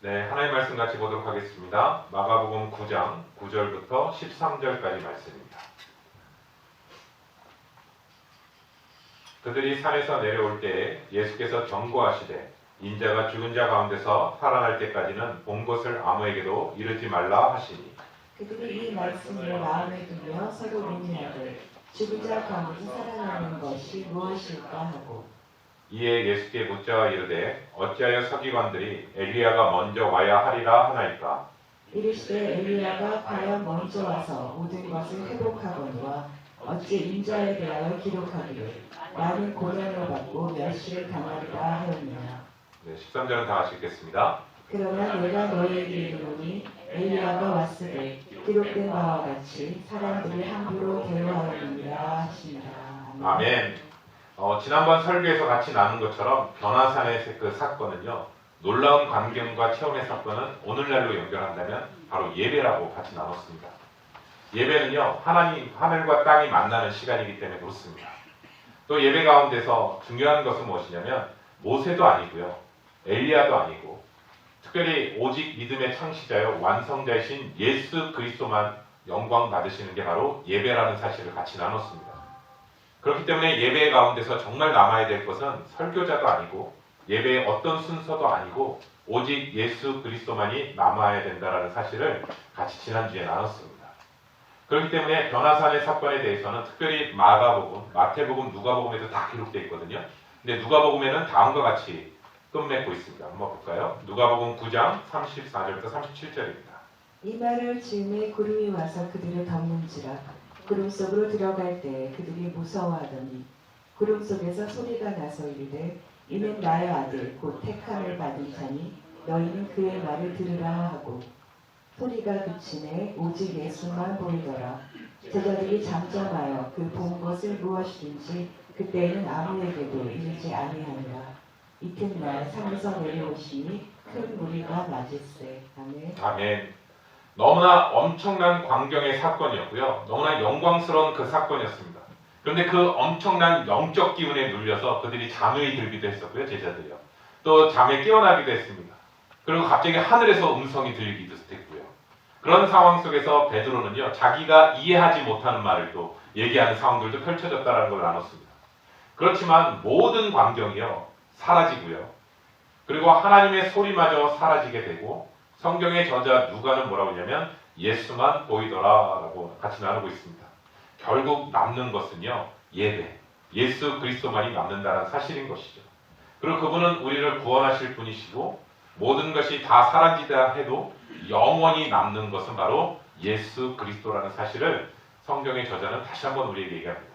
네, 하나님의 말씀 같이 보도록 하겠습니다. 마가복음 9장 9절부터 13절까지 말씀입니다. 그들이 산에서 내려올 때에 예수께서 경고하시되 인자가 죽은 자 가운데서 살아날 때까지는 본 것을 아무에게도 이르지 말라 하시니 그들이 이 말씀을 마음에 두며 서로 논의하되 죽은 자 가운데서 살아나는 것이 무엇일까 하고 이에 예수께 묻자 이르되 어찌하여 서기관들이 엘리야가 먼저 와야 하리라 하나이까. 이르시되 엘리야가 과연 먼저 와서 모든 것을 회복하거니와 어찌 인자에 대하여 기록하기를 나는 고난을 받고 멸시를 당하리라 하였느냐. 네, 13절은 다 같이 읽겠습니다. 그러나 내가 너희에게 이르노니 엘리야가 왔으되 기록된 바와 같이 사람들이 함부로 대우하였느니라 하시니라. 아멘. 지난번 설교에서 같이 나눈 것처럼 변화산의 그 사건은요, 놀라운 광경과 체험의 사건은 오늘날로 연결한다면 바로 예배라고 같이 나눴습니다. 예배는요, 하나님, 하늘과 땅이 만나는 시간이기 때문에 그렇습니다. 또 예배 가운데서 중요한 것은 무엇이냐면 모세도 아니고요, 엘리야도 아니고 특별히 오직 믿음의 창시자요 완성자이신 예수 그리스도만 영광 받으시는 게 바로 예배라는 사실을 같이 나눴습니다. 그렇기 때문에 예배 가운데서 정말 남아야 될 것은 설교자도 아니고 예배의 어떤 순서도 아니고 오직 예수 그리스도만이 남아야 된다는 사실을 같이 지난주에 나눴습니다. 그렇기 때문에 변화산의 사건에 대해서는 특별히 마가복음, 마태복음, 누가복음에도 다 기록되어 있거든요. 근데 누가복음에는 다음과 같이 끝맺고 있습니다. 한번 볼까요? 누가복음 9장 34절부터 37절입니다. 이 말을 즈음에 구름이 와서 그들을 덮는지라 구름 속으로 들어갈 때 그들이 무서워하더니 구름 속에서 소리가 나서 이르되 이는 나의 아들 곧 택함을 받은 자니 너희는 그의 말을 들으라 하고 소리가 그치매 오직 예수만 보이더라. 제자들이 잠잠하여 그 본 것을 무엇이든지 그때에는 아무에게도 이르지 아니하니라. 이튿날 산에서 내려오시니 큰 무리가 맞을세. 아멘. 아멘. 너무나 엄청난 광경의 사건이었고요. 너무나 영광스러운 그 사건이었습니다. 그런데 그 엄청난 영적 기운에 눌려서 그들이 잠이 들기도 했었고요. 제자들이요. 또 잠에 깨어나기도 했습니다. 그리고 갑자기 하늘에서 음성이 들리기도 했고요. 그런 상황 속에서 베드로는요. 자기가 이해하지 못하는 말을 또 얘기하는 상황들도 펼쳐졌다는 걸 나눴습니다. 그렇지만 모든 광경이요. 사라지고요. 그리고 하나님의 소리마저 사라지게 되고 성경의 저자 누가는 뭐라고 하냐면 예수만 보이더라라고 같이 나누고 있습니다. 결국 남는 것은요. 예배, 예수 그리스도만이 남는다는 사실인 것이죠. 그리고 그분은 우리를 구원하실 분이시고 모든 것이 다 사라지다 해도 영원히 남는 것은 바로 예수 그리스도라는 사실을 성경의 저자는 다시 한번 우리에게 얘기합니다.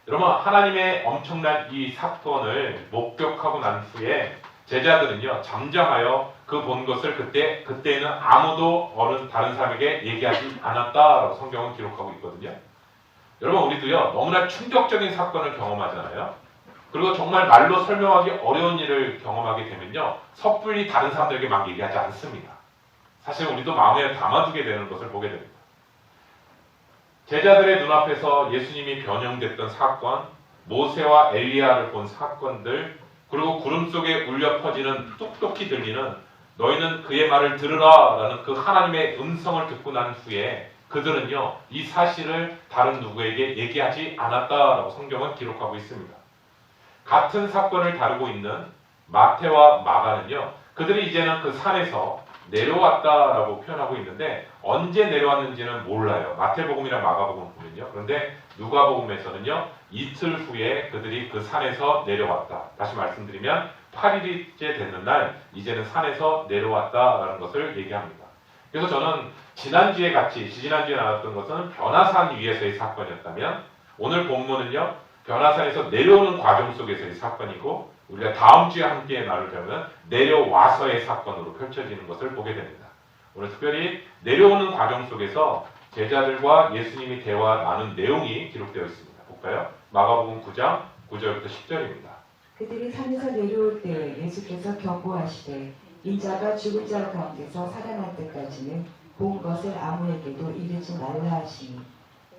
여러분 하나님의 엄청난 이 사건을 목격하고 난 후에 제자들은요 잠잠하여 그 본 것을 그때는 아무도 다른 사람에게 얘기하지 않았다라고 성경은 기록하고 있거든요. 여러분 우리도요 너무나 충격적인 사건을 경험하잖아요. 그리고 정말 말로 설명하기 어려운 일을 경험하게 되면요 섣불리 다른 사람들에게 막 얘기하지 않습니다. 사실 우리도 마음에 담아두게 되는 것을 보게 됩니다. 제자들의 눈앞에서 예수님이 변형됐던 사건, 모세와 엘리야를 본 사건들, 그리고 구름 속에 울려 퍼지는 똑똑히 들리는 너희는 그의 말을 들으라 라는 그 하나님의 음성을 듣고 난 후에 그들은요 이 사실을 다른 누구에게 얘기하지 않았다라고 성경은 기록하고 있습니다. 같은 사건을 다루고 있는 마태와 마가는요 그들이 이제는 그 산에서 내려왔다라고 표현하고 있는데 언제 내려왔는지는 몰라요. 마태복음이나 마가복음 보면요. 그런데 누가복음에서는요 이틀 후에 그들이 그 산에서 내려왔다. 다시 말씀드리면 8일째 되는 날 이제는 산에서 내려왔다라는 것을 얘기합니다. 그래서 저는 지지난주에 나눴던 것은 변화산 위에서의 사건이었다면 오늘 본문은요 변화산에서 내려오는 과정 속에서의 사건이고 우리가 다음 주에 함께 나누려면 내려와서의 사건으로 펼쳐지는 것을 보게 됩니다. 오늘 특별히 내려오는 과정 속에서 제자들과 예수님이 대화 나눈 내용이 기록되어 있습니다. 볼까요? 마가복음 9장 9절부터 10절입니다. 그들이 산에서 내려올 때 예수께서 경고하시되 인자가 죽은 자 가운데서 살아날 때까지는 본 것을 아무에게도 이르지 말라 하시니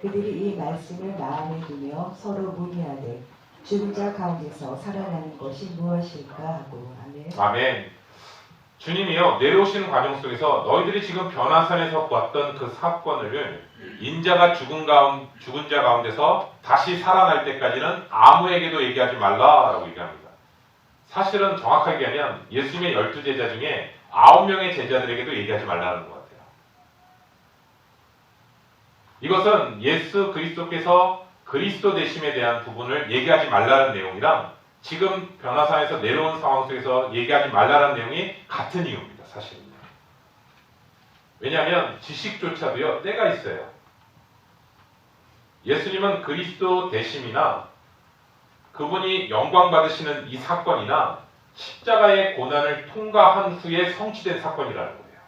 그들이 이 말씀을 마음에 두며 서로 문의하되 죽은 자 가운데서 살아나는 것이 무엇일까 하고. 아멘. 아멘. 주님이요 내려오시는 과정 속에서 너희들이 지금 변화산에서 보았던 그 사건을 인자가 죽은 자 가운데서 다시 살아날 때까지는 아무에게도 얘기하지 말라라고 얘기합니다. 사실은 정확하게 얘기하면 예수님의 12제자 중에 9명의 제자들에게도 얘기하지 말라는 것 같아요. 이것은 예수 그리스도께서 그리스도 되심에 대한 부분을 얘기하지 말라는 내용이랑 지금 변화산에서 내려온 상황 속에서 얘기하지 말라는 내용이 같은 이유입니다. 사실은요. 왜냐하면 지식조차도요 때가 있어요. 예수님은 그리스도 되심이나 그분이 영광 받으시는 이 사건이나 십자가의 고난을 통과한 후에 성취된 사건이라는 거예요.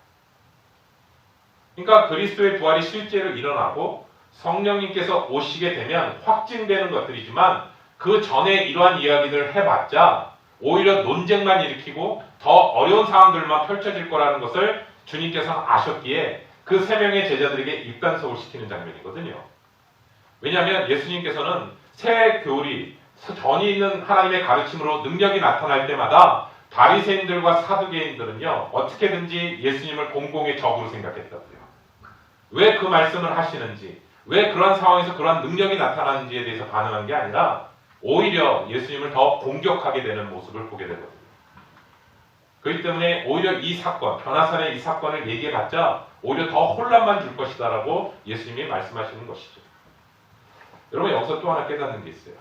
그러니까 그리스도의 부활이 실제로 일어나고 성령님께서 오시게 되면 확증되는 것들이지만 그 전에 이러한 이야기들을 해봤자 오히려 논쟁만 일으키고 더 어려운 상황들만 펼쳐질 거라는 것을 주님께서는 아셨기에 그 3명의 제자들에게 입단속을 시키는 장면이거든요. 왜냐하면 예수님께서는 새 교리, 전이 있는 하나님의 가르침으로 능력이 나타날 때마다 바리새인들과 사두개인들은요 어떻게든지 예수님을 공공의 적으로 생각했다고요. 왜 그 말씀을 하시는지, 왜 그러한 상황에서 그러한 능력이 나타나는지에 대해서 반응한 게 아니라 오히려 예수님을 더 공격하게 되는 모습을 보게 되거든요. 그렇기 때문에 오히려 이 사건, 변화산의 이 사건을 얘기해봤자 오히려 더 혼란만 줄 것이다라고 예수님이 말씀하시는 것이죠. 여러분 여기서 또 하나 깨닫는 게 있어요.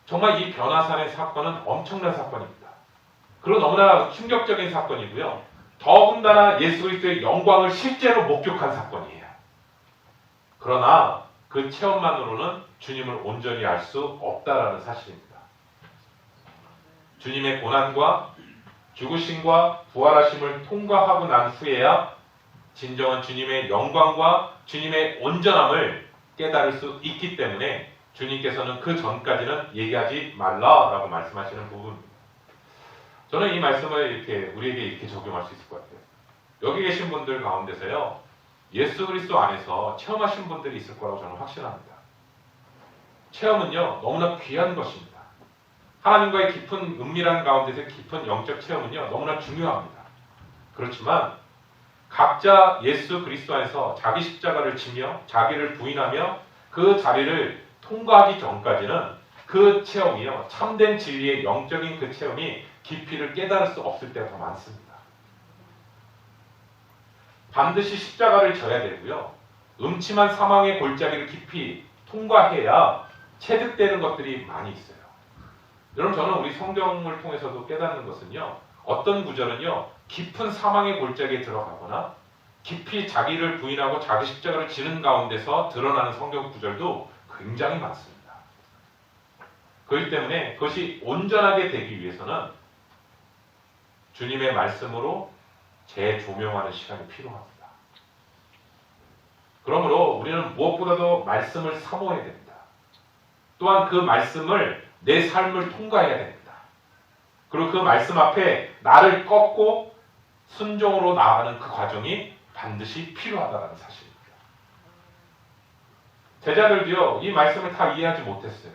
정말 이 변화산의 사건은 엄청난 사건입니다. 그리고 너무나 충격적인 사건이고요. 더군다나 예수 그리스도의 영광을 실제로 목격한 사건이에요. 그러나 그 체험만으로는 주님을 온전히 알 수 없다라는 사실입니다. 주님의 고난과 죽으심과 부활하심을 통과하고 난 후에야 진정한 주님의 영광과 주님의 온전함을 깨달을 수 있기 때문에 주님께서는 그 전까지는 얘기하지 말라라고 말씀하시는 부분입니다. 저는 이 말씀을 우리에게 이렇게 적용할 수 있을 것 같아요. 여기 계신 분들 가운데서요. 예수 그리스도 안에서 체험하신 분들이 있을 거라고 저는 확신합니다. 체험은요. 너무나 귀한 것입니다. 하나님과의 깊은 은밀한 가운데서 깊은 영적 체험은요. 너무나 중요합니다. 그렇지만 각자 예수 그리스도 안에서 자기 십자가를 지며 자기를 부인하며 그 자리를 통과하기 전까지는 그 체험이요. 참된 진리의 영적인 그 체험이 깊이를 깨달을 수 없을 때가 더 많습니다. 반드시 십자가를 져야 되고요. 음침한 사망의 골짜기를 깊이 통과해야 체득되는 것들이 많이 있어요. 여러분 저는 우리 성경을 통해서도 깨닫는 것은요. 어떤 구절은요. 깊은 사망의 골짜기에 들어가거나 깊이 자기를 부인하고 자기 십자가를 지는 가운데서 드러나는 성경 구절도 굉장히 많습니다. 그렇기 때문에 그것이 온전하게 되기 위해서는 주님의 말씀으로 재조명하는 시간이 필요합니다. 그러므로 우리는 무엇보다도 말씀을 사모해야 됩니다. 또한 그 말씀을 내 삶을 통과해야 됩니다. 그리고 그 말씀 앞에 나를 꺾고 순종으로 나아가는 그 과정이 반드시 필요하다는 사실입니다. 제자들도요, 이 말씀을 다 이해하지 못했어요.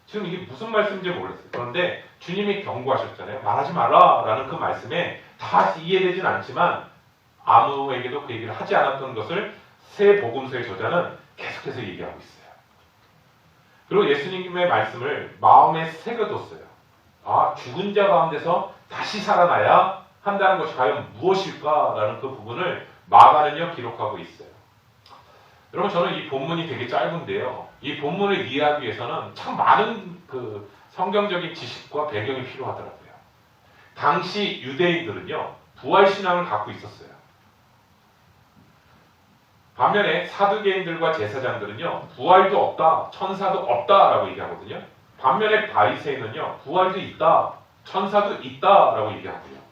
지금 이게 무슨 말씀인지 몰랐어요. 그런데 주님이 경고하셨잖아요. 말하지 마라 라는 그 말씀에 다 이해되진 않지만 아무에게도 그 얘기를 하지 않았던 것을 새 복음서의 저자는 계속해서 얘기하고 있어요. 그리고 예수님의 말씀을 마음에 새겨뒀어요. 아, 죽은 자 가운데서 다시 살아나야 한다는 것이 과연 무엇일까라는 그 부분을 마가는요 기록하고 있어요. 여러분 저는 이 본문이 되게 짧은데요. 이 본문을 이해하기 위해서는 참 많은 그 성경적인 지식과 배경이 필요하더라고요. 당시 유대인들은요 부활신앙을 갖고 있었어요. 반면에 사두개인들과 제사장들은요 부활도 없다, 천사도 없다라고 얘기하거든요. 반면에 바리새인은요 부활도 있다, 천사도 있다라고 얘기하고요.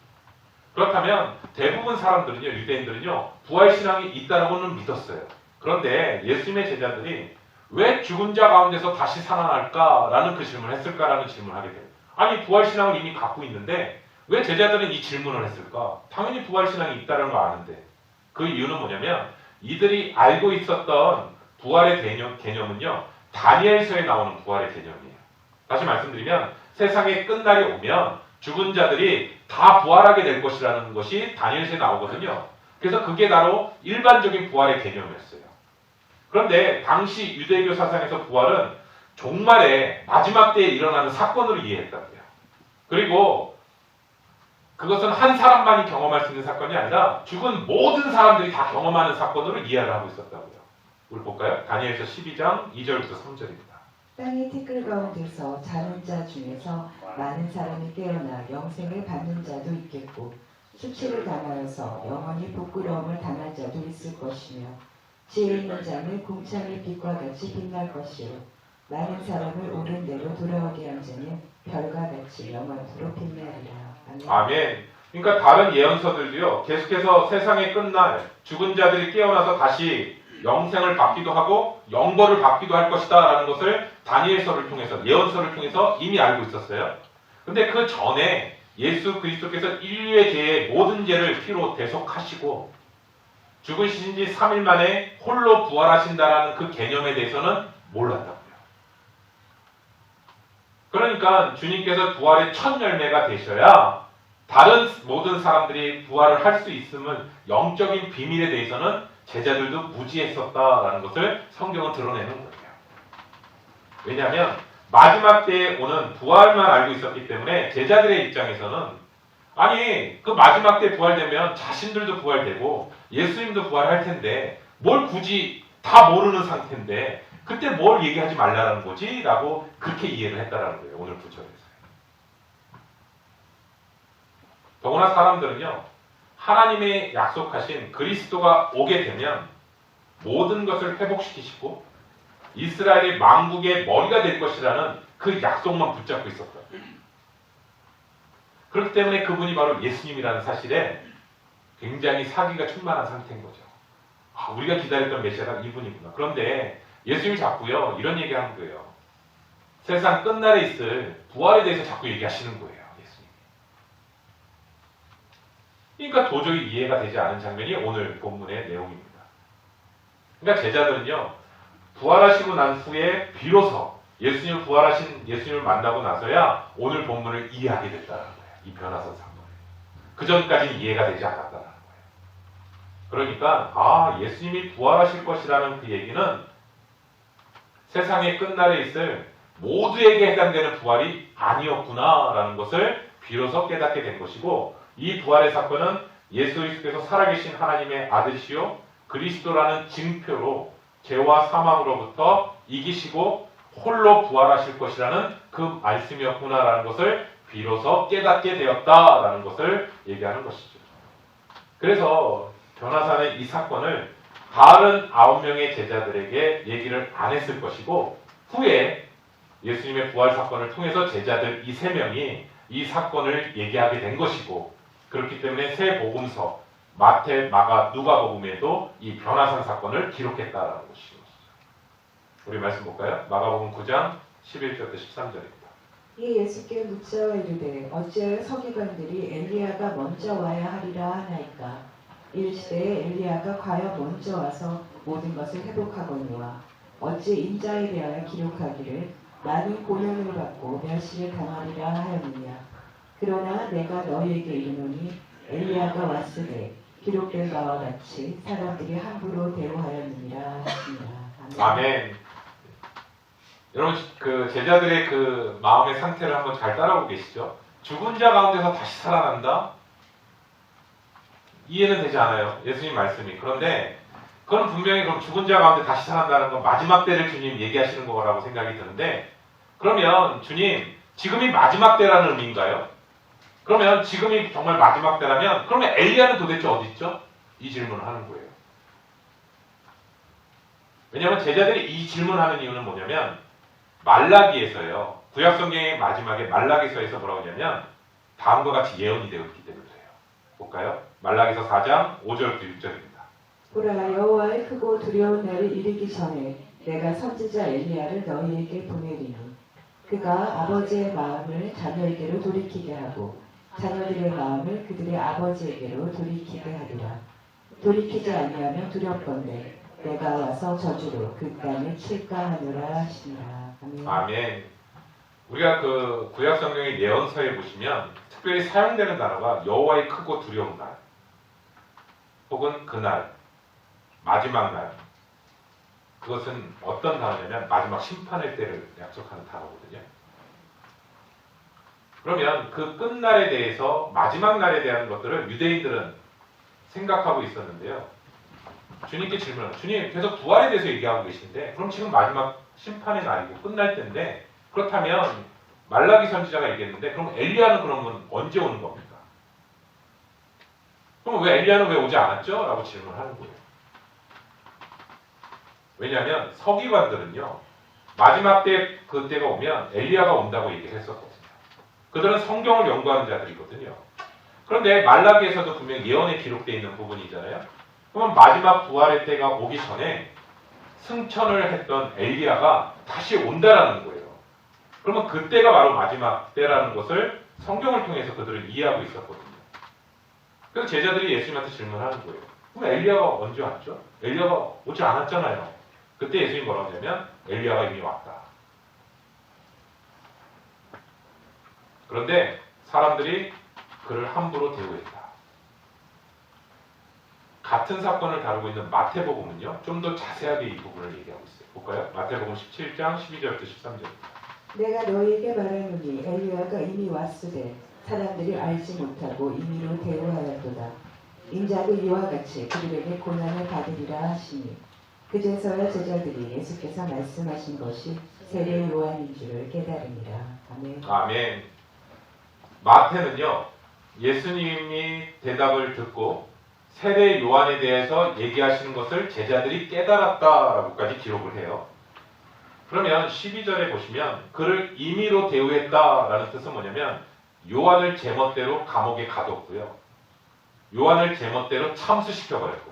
그렇다면 대부분 사람들은요, 유대인들은요 부활신앙이 있다라고는 믿었어요. 그런데 예수님의 제자들이 왜 죽은 자 가운데서 다시 살아날까라는 그 질문을 했을까라는 질문을 하게 돼요. 아니 부활신앙을 이미 갖고 있는데 왜 제자들은 이 질문을 했을까? 당연히 부활신앙이 있다는 거 아는데 그 이유는 뭐냐면 이들이 알고 있었던 부활의 개념은요 다니엘서에 나오는 부활의 개념이에요. 다시 말씀드리면 세상의 끝날이 오면 죽은 자들이 다 부활하게 될 것이라는 것이 다니엘서에 나오거든요. 그래서 그게 바로 일반적인 부활의 개념이었어요. 그런데 당시 유대교 사상에서 부활은 종말에 마지막 때에 일어나는 사건으로 이해했다고요. 그리고 그것은 한 사람만이 경험할 수 있는 사건이 아니라 죽은 모든 사람들이 다 경험하는 사건으로 이해를 하고 있었다고요. 우리 볼까요? 다니엘서 12장 2절부터 3절입니다. 땅의 티끌 가운데서 자는 자 중에서 많은 사람이 깨어나 영생을 받는 자도 있겠고 수치를 당하여서 영원히 부끄러움을 당할 자도 있을 것이며 지혜 있는 자는 궁창의 빛과 같이 빛날 것이요 많은 사람을 옳은 대로 돌아오게 한 자는 별과 같이 영원토록 빛나리라. 아멘. 아멘. 그러니까 다른 예언서들도요. 계속해서 세상의 끝날 죽은 자들이 깨어나서 다시 영생을 받기도 하고 영벌을 받기도 할 것이다 라는 것을 다니엘서를 통해서 예언서를 통해서 이미 알고 있었어요. 근데 그 전에 예수 그리스도께서 인류의 죄의 모든 죄를 피로 대속하시고 죽으신 지 3일 만에 홀로 부활하신다라는 그 개념에 대해서는 몰랐다고요. 그러니까 주님께서 부활의 첫 열매가 되셔야 다른 모든 사람들이 부활을 할 수 있음은 영적인 비밀에 대해서는 제자들도 무지했었다라는 것을 성경은 드러내는 거예요. 왜냐하면 마지막 때에 오는 부활만 알고 있었기 때문에 제자들의 입장에서는 아니 그 마지막 때 부활되면 자신들도 부활되고 예수님도 부활할 텐데 뭘 굳이 다 모르는 상태인데 그때 뭘 얘기하지 말라는 거지? 라고 그렇게 이해를 했다라는 거예요. 오늘 구절에서. 더구나 사람들은요. 하나님의 약속하신 그리스도가 오게 되면 모든 것을 회복시키시고 이스라엘의 만국의 머리가 될 것이라는 그 약속만 붙잡고 있었다. 그렇기 때문에 그분이 바로 예수님이라는 사실에 굉장히 사기가 충만한 상태인 거죠. 아, 우리가 기다렸던 메시아가 이분이구나. 그런데 예수님이 자꾸요 이런 얘기하는 거예요. 세상 끝날에 있을 부활에 대해서 자꾸 얘기하시는 거예요. 그러니까 도저히 이해가 되지 않은 장면이 오늘 본문의 내용입니다. 그러니까 제자들은요, 부활하시고 난 후에 비로소 예수님 부활하신 예수님을 만나고 나서야 오늘 본문을 이해하게 됐다는 거예요. 이 변화선 사건을. 그 전까지는 이해가 되지 않았다는 거예요. 그러니까 아 예수님이 부활하실 것이라는 그 얘기는 세상의 끝날에 있을 모두에게 해당되는 부활이 아니었구나라는 것을 비로소 깨닫게 된 것이고 이 부활의 사건은 예수 그리스도께서 살아계신 하나님의 아들이시요 그리스도라는 징표로 죄와 사망으로부터 이기시고 홀로 부활하실 것이라는 그 말씀이었구나라는 것을 비로소 깨닫게 되었다라는 것을 얘기하는 것이죠. 그래서 변화산의 이 사건을 다른 9명의 제자들에게 얘기를 안 했을 것이고 후에 예수님의 부활 사건을 통해서 제자들 이 3명이 이 사건을 얘기하게 된 것이고 그렇기 때문에 세 복음서 마태, 마가, 누가복음에도 이 변화산 사건을 기록했다라는 것이죠. 우리 말씀 볼까요? 마가복음 9장 11절부터 13절입니다. 이 예수께 묻자와 이르되 어찌하여 서기관들이 엘리야가 먼저 와야 하리라 하나이까 일시대에 엘리야가 과연 먼저 와서 모든 것을 회복하거니와 어찌 인자에 대하여 기록하기를 많은 고난을 받고 멸시를 당하리라 하였느냐. 그러나 내가 너희에게 이르노니 엘리야가 왔으되 기록된 바와 같이 사람들이 함부로 대우하였느니라 하시니라. 아멘. 여러분 그 제자들의 그 마음의 상태를 한번 잘 따라오고 계시죠? 죽은 자 가운데서 다시 살아난다? 이해는 되지 않아요. 예수님 말씀이. 그런데 그건 분명히 그럼 죽은 자 가운데 다시 살아난다는 건 마지막 때를 주님 얘기하시는 거라고 생각이 드는데 그러면 주님 지금이 마지막 때라는 의미인가요? 그러면 지금이 정말 마지막 때라면 그러면 엘리야는 도대체 어디 있죠? 이 질문을 하는 거예요. 왜냐하면 제자들이 이 질문하는 이유는 뭐냐면 말라기에서요. 구약성경의 마지막에 말라기서에서 뭐라고 하냐면 다음과 같이 예언이 되어 있기 때문에 그래요. 볼까요? 말라기서 4장 5절부터 6절입니다. 보라 여호와의 크고 두려운 날이 이르기 전에 내가 선지자 엘리야를 너희에게 보내리니 그가 아버지의 마음을 자녀에게로 돌이키게 하고 자녀들의 마음을 그들의 아버지에게로 돌이키게 하리라. 돌이키지 아니하면 두렵건대 내가 와서 저주로 그 땅을 칠까 하노라 하시니라. 아멘. 아멘. 우리가 그 구약 성경의 예언서에 보시면 특별히 사용되는 단어가 여호와의 크고 두려운 날, 혹은 그날, 마지막 날. 그것은 어떤 단어냐면 마지막 심판의 때를 약속하는 단어거든요. 그러면 그 끝날에 대해서 마지막 날에 대한 것들을 유대인들은 생각하고 있었는데요. 주님께 질문을 주님 계속 부활에 대해서 얘기하고 계신데 그럼 지금 마지막 심판의 날이고 끝날 때인데 그렇다면 말라기 선지자가 얘기했는데 그럼 엘리야는 그러면 언제 오는 겁니까? 그럼 왜 엘리야는 왜 오지 않았죠? 라고 질문하는 거예요. 왜냐하면 서기관들은요 마지막 때 그때가 오면 엘리야가 온다고 얘기를 했었거든요. 그들은 성경을 연구하는 자들이거든요. 그런데 말라기에서도 분명히 예언에 기록되어 있는 부분이잖아요. 그러면 마지막 부활의 때가 오기 전에 승천을 했던 엘리야가 다시 온다라는 거예요. 그러면 그때가 바로 마지막 때라는 것을 성경을 통해서 그들은 이해하고 있었거든요. 그래서 제자들이 예수님한테 질문하는 거예요. 그럼 엘리야가 언제 왔죠? 엘리야가 오지 않았잖아요. 그때 예수님이 뭐라고 하냐면 엘리야가 이미 왔다. 그런데 사람들이 그를 함부로 대우했다. 같은 사건을 다루고 있는 마태복음은요. 좀 더 자세하게 이 부분을 얘기하고 있어요. 볼까요? 마태복음 17장 12절부터 13절입니다. 내가 너희에게 말하노니 엘리야가 이미 왔으되 사람들이 알지 못하고 임의로 대우하였도다. 인자도 이와 같이 그들에게 고난을 받으리라 하시니 그제서야 제자들이 예수께서 말씀하신 것이 세례 요한인 줄을 깨달으니라. 아멘. 아멘. 마태는요. 예수님이 대답을 듣고 세례 요한에 대해서 얘기하시는 것을 제자들이 깨달았다라고까지 기록을 해요. 그러면 12절에 보시면 그를 임의로 대우했다라는 뜻은 뭐냐면 요한을 제멋대로 감옥에 가뒀고요. 요한을 제멋대로 참수시켜버렸거든요.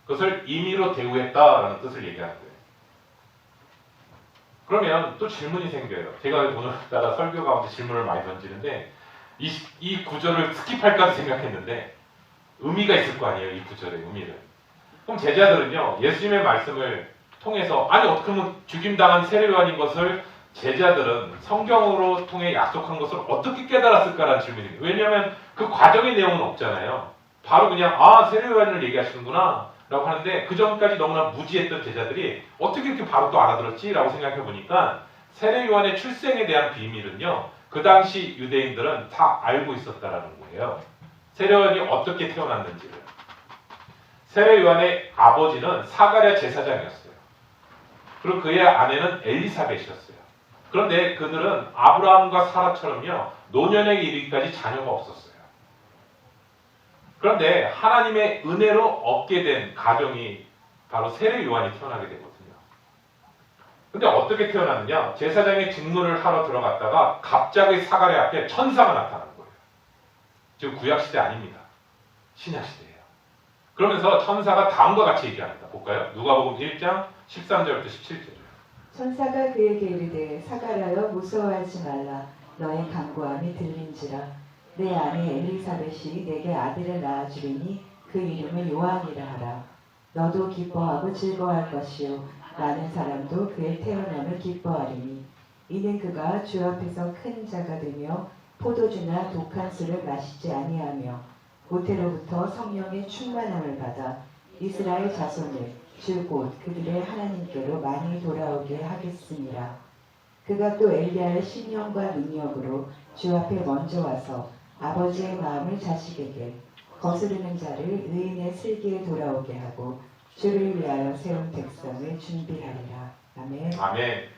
그것을 임의로 대우했다라는 뜻을 얘기하는 거예요. 그러면 또 질문이 생겨요. 제가 오늘따라 설교 가운데 질문을 많이 던지는데 이 구절을 스킵할까 생각했는데 의미가 있을 거 아니에요. 이 구절의 의미를. 그럼 제자들은요. 예수님의 말씀을 통해서 아니 어떻게 보면 죽임당한 세례요한인 것을 제자들은 성경으로 통해 약속한 것을 어떻게 깨달았을까라는 질문이에요. 왜냐하면 그 과정의 내용은 없잖아요. 바로 그냥 세례요한을 얘기하시는구나 라고 하는데 그 전까지 너무나 무지했던 제자들이 어떻게 이렇게 바로 또 알아들었지? 라고 생각해 보니까 세례요한의 출생에 대한 비밀은요. 그 당시 유대인들은 다 알고 있었다라는 거예요. 세례요한이 어떻게 태어났는지를. 세례요한의 아버지는 사가랴 제사장이었어요. 그리고 그의 아내는 엘리사벳이었어요. 그런데 그들은 아브라함과 사라처럼요. 노년에 이르기까지 자녀가 없었어요. 그런데 하나님의 은혜로 얻게 된 가정이 바로 세례요한이 태어나게 되거든요. 근데 어떻게 태어났느냐? 제사장의 직무를 하러 들어갔다가 갑자기 사가랴 앞에 천사가 나타나는 거예요. 지금 구약시대 아닙니다. 신약시대예요. 그러면서 천사가 다음과 같이 얘기합니다. 볼까요? 누가복음 1장 13절부터 17절이에요. 천사가 그에게 이르되 사가랴여 무서워하지 말라. 너의 간구함이 들린지라. 내 아내 엘리사벳이 내게 아들을 낳아주리니 그 이름을 요한이라 하라. 너도 기뻐하고 즐거워할 것이요 많은 사람도 그의 태어남을 기뻐하리니 이는 그가 주 앞에서 큰 자가 되며 포도주나 독한 술을 마시지 아니하며 모태로부터 성령의 충만함을 받아 이스라엘 자손을 주 곧 그들의 하나님께로 많이 돌아오게 하겠습니다. 그가 또 엘리야의 신령과 능력으로 주 앞에 먼저 와서 아버지의 마음을 자식에게 거스르는 자를 의인의 슬기에 돌아오게 하고 주를 위하여 세운 백성을 준비하리라. 아멘. 아멘.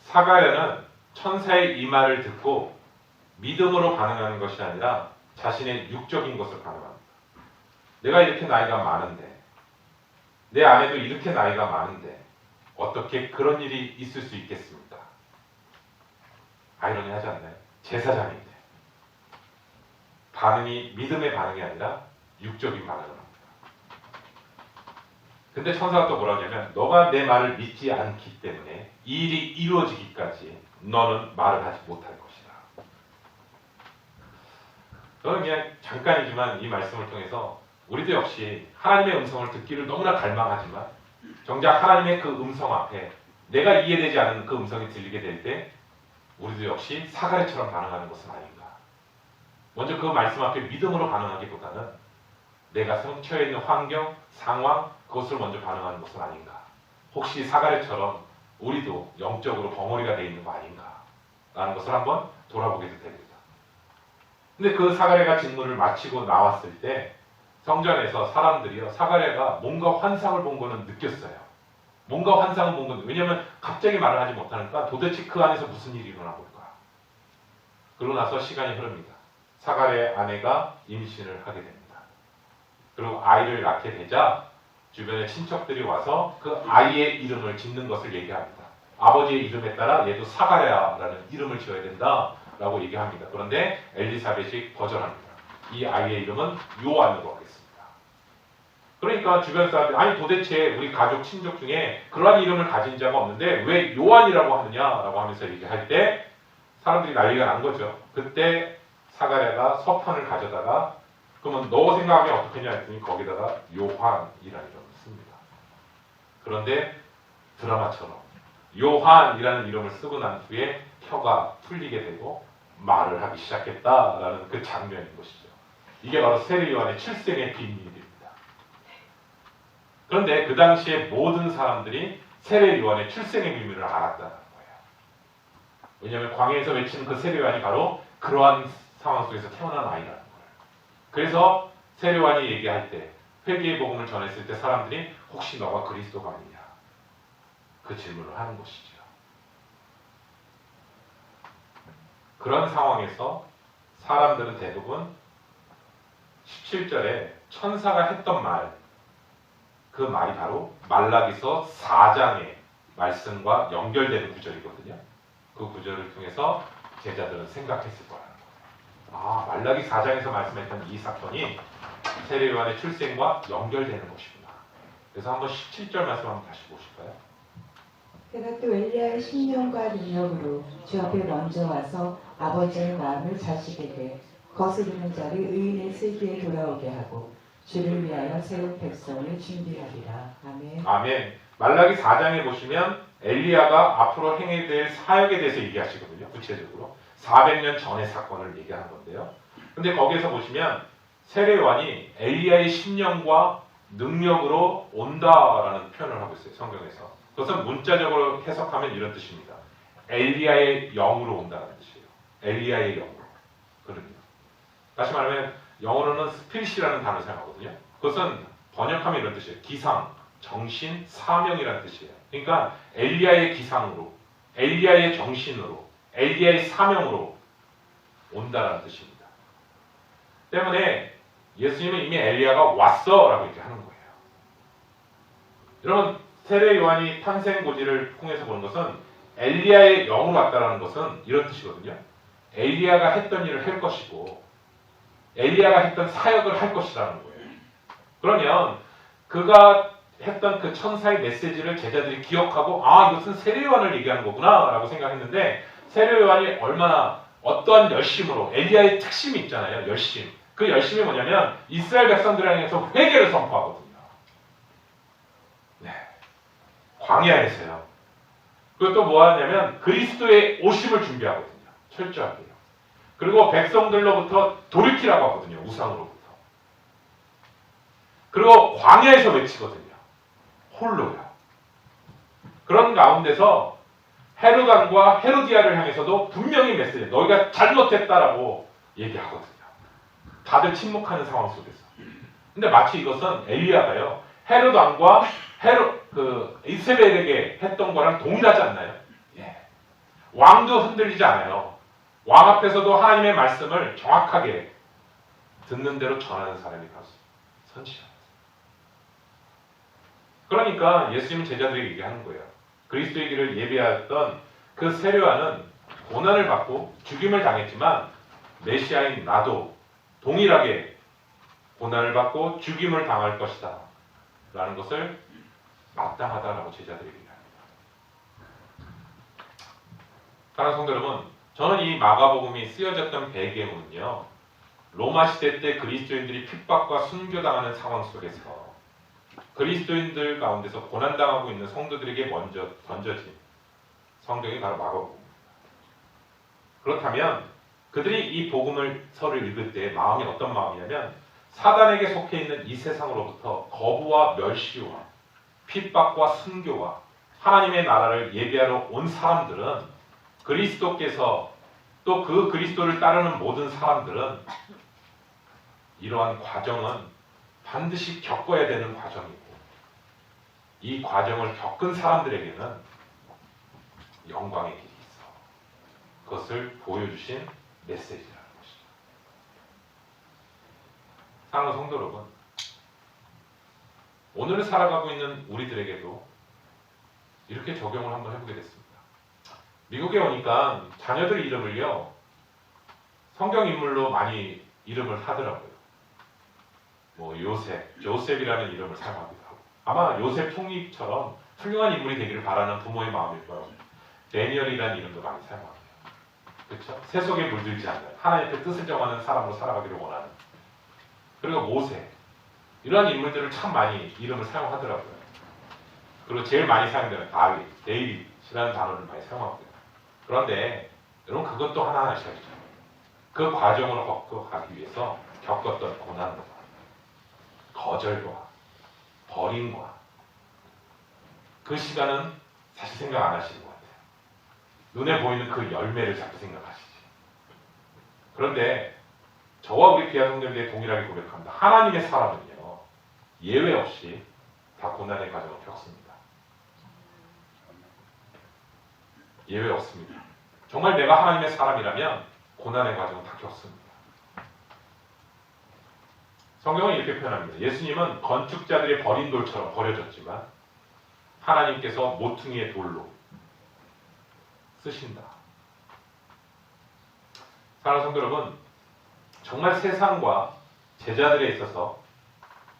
사가랴는 천사의 이 말을 듣고 믿음으로 반응하는 것이 아니라 자신의 육적인 것을 반응합니다. 내가 이렇게 나이가 많은데 내 아내도 이렇게 나이가 많은데 어떻게 그런 일이 있을 수 있겠습니까? 아이러니하지 않나요? 제사장인데 반응이 믿음의 반응이 아니라 육적인 반응을 합니다. 근데 천사가 또 뭐라고 하냐면 너가 내 말을 믿지 않기 때문에 이 일이 이루어지기까지 너는 말을 하지 못할 것이다. 저는 그냥 잠깐이지만 이 말씀을 통해서 우리도 역시 하나님의 음성을 듣기를 너무나 갈망하지만 정작 하나님의 그 음성 앞에 내가 이해되지 않은 그 음성이 들리게 될 때 우리도 역시 사가랴처럼 반응하는 것은 아닌가. 먼저 그 말씀 앞에 믿음으로 반응하기보다는 내가 처해 있는 환경, 상황, 그것을 먼저 반응하는 것은 아닌가. 혹시 사가랴처럼 우리도 영적으로 벙어리가 되어 있는 거 아닌가 라는 것을 한번 돌아보게 됩니다. 근데 그 사가랴가 직무를 마치고 나왔을 때 성전에서 사람들이요, 사가랴가 뭔가 환상을 본 거는 느꼈어요. 뭔가 환상을 본 건, 왜냐면 갑자기 말을 하지 못하니까 도대체 그 안에서 무슨 일이 일어나 볼까. 그러고 나서 시간이 흐릅니다. 사가랴의 아내가 임신을 하게 됩니다. 그리고 아이를 낳게 되자 주변의 친척들이 와서 그 아이의 이름을 짓는 것을 얘기합니다. 아버지의 이름에 따라 얘도 사가랴라는 이름을 지어야 된다라고 얘기합니다. 그런데 엘리사벳이 거절합니다. 이 아이의 이름은 요한으로 하겠습니다. 그러니까 주변 사람들이 아니 도대체 우리 가족 친족 중에 그러한 이름을 가진 자가 없는데 왜 요한이라고 하느냐라고 하면서 얘기할 때 사람들이 난리가 난 거죠. 그때 사가랴가 서판을 가져다가 그러면 너 생각하면 어떻겠냐 했더니 거기다가 요한이라는 이름을 씁니다. 그런데 드라마처럼 요한이라는 이름을 쓰고 난 후에 혀가 풀리게 되고 말을 하기 시작했다라는 그 장면인 것이죠. 이게 바로 세례 요한의 출생의 비밀입니다. 그런데 그 당시에 모든 사람들이 세례 요한의 출생의 비밀을 알았다는 거예요. 왜냐하면 광야에서 외치는 그 세례 요한이 바로 그러한 상황 속에서 태어난 아이라는 거예요. 그래서 세례 요한이 얘기할 때 회개의 복음을 전했을 때 사람들이 혹시 너가 그리스도가 아니냐 그 질문을 하는 것이죠. 그런 상황에서 사람들은 대부분 17절에 천사가 했던 말, 그 말이 바로 말라기서 4장의 말씀과 연결되는 구절이거든요. 그 구절을 통해서 제자들은 생각했을 거라는 거예요. 아, 말라기 4장에서 말씀했던 이 사건이 세례 요한의 출생과 연결되는 것이구나. 그래서 한번 17절 말씀 한번 다시 보실까요? 그가 또 엘리야의 신령과 능력으로 주 앞에 먼저 와서 아버지의 마음을 자식에게 거스르는 자를 의인의 슬기에 돌아오게 하고 주를 위하여 세운 백성을 준비하리라. 아멘. 아멘. 말라기 4장에 보시면 엘리야가 앞으로 행해야 될 사역에 대해서 얘기하시거든요. 구체적으로 400년 전의 사건을 얘기하는 건데요. 근데 거기에서 보시면 세례 요한이 엘리야의 신령과 능력으로 온다라는 표현을 하고 있어요. 성경에서. 그것은 문자적으로 해석하면 이런 뜻입니다. 엘리야의 영으로 온다는 뜻이에요. 엘리야의 영으로. 그럼요. 다시 말하면 영어로는 스피릿이라는 단어를 사용하거든요. 그것은 번역하면 이런 뜻이에요. 기상, 정신, 사명이라는 뜻이에요. 그러니까 엘리야의 기상으로, 엘리야의 정신으로, 엘리야의 사명으로 온다라는 뜻입니다. 때문에 예수님은 이미 엘리야가 왔어라고 얘기하는 거예요. 여러분, 세례 요한이 탄생 고지를 통해서 보는 것은 엘리야의 영으로 왔다라는 것은 이런 뜻이거든요. 엘리야가 했던 일을 할 것이고 엘리야가 했던 사역을 할 것이라는 거예요. 그러면 그가 했던 그 천사의 메시지를 제자들이 기억하고 아 이것은 세례 요한을 얘기하는 거구나 라고 생각했는데 세례 요한이 얼마나 어떠한 열심으로 엘리야의 특심이 있잖아요. 열심. 그 열심이 뭐냐면 이스라엘 백성들을 향해서 회개를 선포하거든요. 네. 광야에서요. 그리고 또 뭐 하냐면 그리스도의 오심을 준비하거든요. 철저하게요. 그리고 백성들로부터 돌이키라고 하거든요. 우상으로부터. 그리고 광야에서 외치거든요. 홀로요. 그런 가운데서 헤롯 왕과 헤로디아를 향해서도 분명히 메시지 너희가 잘못했다라고 얘기하거든요. 다들 침묵하는 상황 속에서. 근데 마치 이것은 엘리야가요. 헤롯 왕과 이세벨에게 했던 거랑 동일하지 않나요? 예. 왕도 흔들리지 않아요. 왕 앞에서도 하나님의 말씀을 정확하게 듣는 대로 전하는 사람이 바로 선지자. 그러니까 예수님 제자들에게 얘기하는 거예요. 그리스도의 길을 예비하였던 그 세례 요한은 고난을 받고 죽임을 당했지만 메시아인 나도 동일하게 고난을 받고 죽임을 당할 것이다 라는 것을 마땅하다라고 제자들에게 얘기합니다. 사랑하는 성도 여러분, 저는 이 마가복음이 쓰여졌던 배경은요, 로마 시대 때 그리스도인들이 핍박과 순교당하는 상황 속에서 그리스도인들 가운데서 고난당하고 있는 성도들에게 먼저 던져진 성경이 바로 마가복음입니다. 그렇다면 그들이 이 복음을 서를 읽을 때 마음이 어떤 마음이냐면 사단에게 속해 있는 이 세상으로부터 거부와 멸시와 핍박과 순교와 하나님의 나라를 예비하러 온 사람들은 그리스도께서 또 그 그리스도를 따르는 모든 사람들은 이러한 과정은 반드시 겪어야 되는 과정이고 이 과정을 겪은 사람들에게는 영광의 길이 있어. 그것을 보여주신 메시지라는 것이죠. 사랑하는 성도 여러분, 오늘 살아가고 있는 우리들에게도 이렇게 적용을 한번 해보게 됐습니다. 미국에 오니까 자녀들 이름을요 성경 인물로 많이 이름을 하더라고요. 뭐 요셉, 조셉이라는 이름을 사용하기도 하고 아마 요셉 총리처럼 훌륭한 인물이 되기를 바라는 부모의 마음일 거예요. 데니얼이라는 이름도 많이 사용합니다. 그렇죠? 세속에 물들지 않는 하나님의 뜻을 정하는 사람으로 살아가기를 원하는 그리고 모세 이러한 인물들을 참 많이 이름을 사용하더라고요. 그리고 제일 많이 사용되는 다윗, 데이빗이라는 단어를 많이 사용하고요. 그런데 여러분 그것도 하나하나 시작이죠. 그 과정을 겪어가기 위해서 겪었던 고난과 거절과 버림과 그 시간은 사실 생각 안 하시는 것 같아요. 눈에 보이는 그 열매를 자꾸 생각하시지. 그런데 저와 우리 귀한 성도들이 동일하게 고백합니다. 하나님의 사람은요 예외 없이 다 고난의 과정을 겪습니다. 예외 없습니다. 정말 내가 하나님의 사람이라면 고난의 과정을 다 겪습니다. 성경은 이렇게 표현합니다. 예수님은 건축자들의 버린 돌처럼 버려졌지만 하나님께서 모퉁이의 돌로 쓰신다. 사랑하는 성도 여러분, 정말 세상과 제자들에 있어서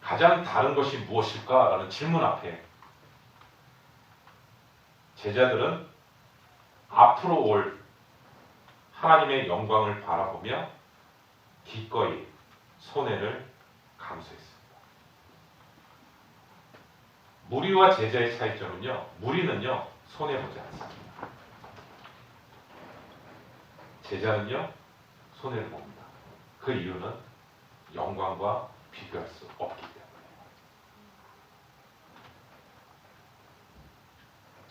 가장 다른 것이 무엇일까라는 질문 앞에 제자들은 앞으로 올 하나님의 영광을 바라보며 기꺼이 손해를 감수했습니다. 무리와 제자의 차이점은요, 무리는요 손해보지 않습니다. 제자는요 손해를 봅니다. 그 이유는 영광과 비교할 수 없기 때문에.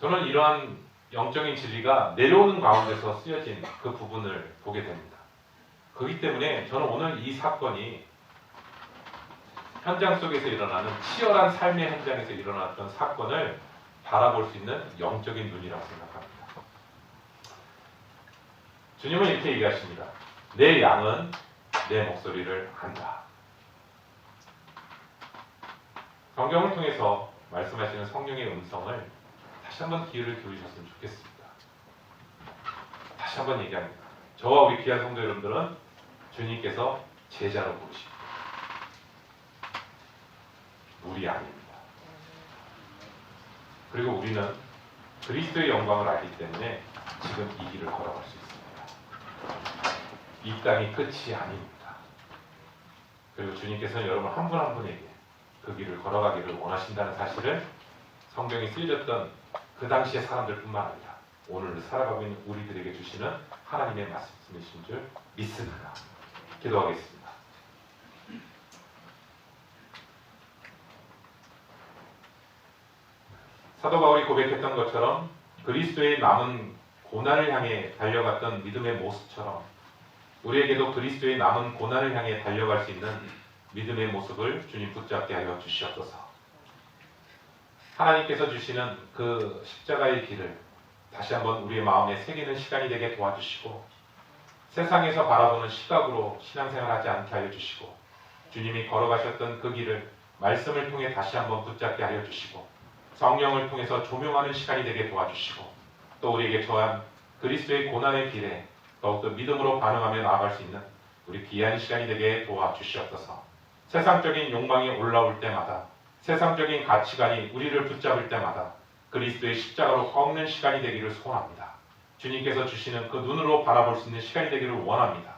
저는 이러한 영적인 진리가 내려오는 가운데서 쓰여진 그 부분을 보게 됩니다. 그렇기 때문에 저는 오늘 이 사건이 현장 속에서 일어나는 치열한 삶의 현장에서 일어났던 사건을 바라볼 수 있는 영적인 눈이라고 생각합니다. 주님은 이렇게 얘기하십니다. 내 양은 내 목소리를 안다. 성경을 통해서 말씀하시는 성령의 음성을 다시 한번 귀를 기울이셨으면 좋겠습니다. 다시 한번 얘기합니다. 저와 우리 귀한 성도 여러분들은 주님께서 제자로 부르십니다. 무리 아닙니다. 그리고 우리는 그리스도의 영광을 알기 때문에 지금 이 길을 걸어갈 수 있습니다. 이 땅이 끝이 아닙니다. 그리고 주님께서는 여러분 한 분 한 분에게 그 길을 걸어가기를 원하신다는 사실을 성경이 쓰여졌던 그 당시의 사람들뿐만 아니라 오늘 살아가고 있는 우리들에게 주시는 하나님의 말씀이신 줄 믿습니다. 기도하겠습니다. 사도 바울이 고백했던 것처럼 그리스도의 남은 고난을 향해 달려갔던 믿음의 모습처럼 우리에게도 그리스도의 남은 고난을 향해 달려갈 수 있는 믿음의 모습을 주님 붙잡게 하여 주시옵소서. 하나님께서 주시는 그 십자가의 길을 다시 한번 우리의 마음에 새기는 시간이 되게 도와주시고 세상에서 바라보는 시각으로 신앙생활하지 않게 하여 주시고 주님이 걸어가셨던 그 길을 말씀을 통해 다시 한번 붙잡게 하여 주시고 성령을 통해서 조명하는 시간이 되게 도와주시고 또 우리에게 처한 그리스도의 고난의 길에 더욱더 믿음으로 반응하며 나아갈 수 있는 우리 귀한 시간이 되게 도와주시옵소서. 세상적인 욕망이 올라올 때마다 세상적인 가치관이 우리를 붙잡을 때마다 그리스도의 십자가로 꺾는 시간이 되기를 소원합니다. 주님께서 주시는 그 눈으로 바라볼 수 있는 시간이 되기를 원합니다.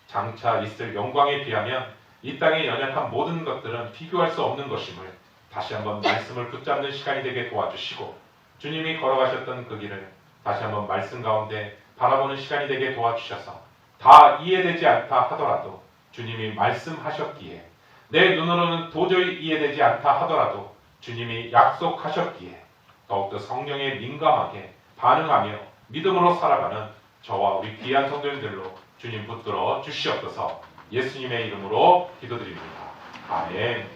장차 있을 영광에 비하면 이 땅의 연약한 모든 것들은 비교할 수 없는 것임을 다시 한번 말씀을 붙잡는 시간이 되게 도와주시고 주님이 걸어가셨던 그 길을 다시 한번 말씀 가운데 바라보는 시간이 되게 도와주셔서 다 이해되지 않다 하더라도 주님이 말씀하셨기에, 내 눈으로는 도저히 이해되지 않다 하더라도 주님이 약속하셨기에 더욱더 성령에 민감하게 반응하며 믿음으로 살아가는 저와 우리 귀한 성도님들로 주님 붙들어 주시옵소서. 예수님의 이름으로 기도드립니다. 아멘.